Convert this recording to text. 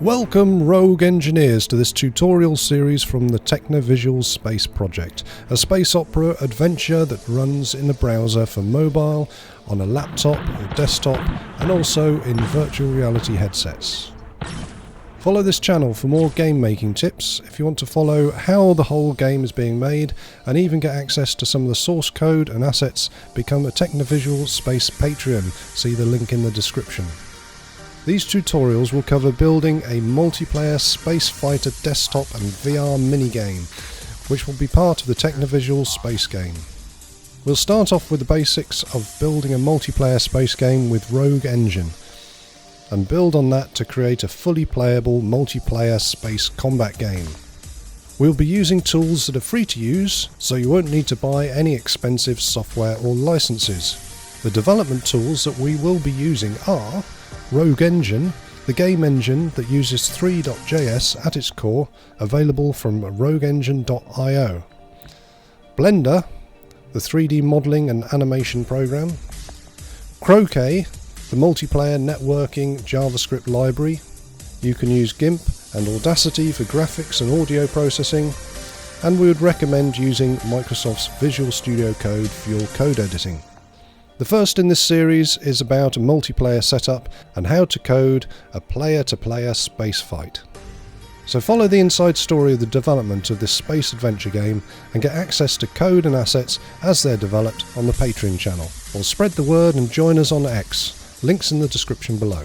Welcome Rogue Engineers to this tutorial series from the Technovisual Space Project, a space opera adventure that runs in a browser for mobile, on a laptop or desktop, and also in virtual reality headsets. Follow this channel for more game making tips if you want to follow how the whole game is being made and even get access to some of the source code and assets. Become a Technovisual Space Patreon, see the link in the description. These tutorials will cover building a multiplayer space fighter desktop and VR minigame, which will be part of the Technovisual Space game. We'll start off with the basics of building a multiplayer space game with Rogue Engine, and build on that to create a fully playable multiplayer space combat game. We'll be using tools that are free to use, so you won't need to buy any expensive software or licenses. The development tools that we will be using are Rogue Engine, the game engine that uses 3.js at its core, available from rogueengine.io. Blender, the 3D modeling and animation program. Croquet, the multiplayer networking JavaScript library. You can use GIMP and Audacity for graphics and audio processing, and we would recommend using Microsoft's Visual Studio Code for your code editing. The first in this series is about a multiplayer setup and how to code a player-to-player space fight. So follow the inside story of the development of this space adventure game and get access to code and assets as they're developed on the Patreon channel. Or spread the word and join us on X. Links in the description below.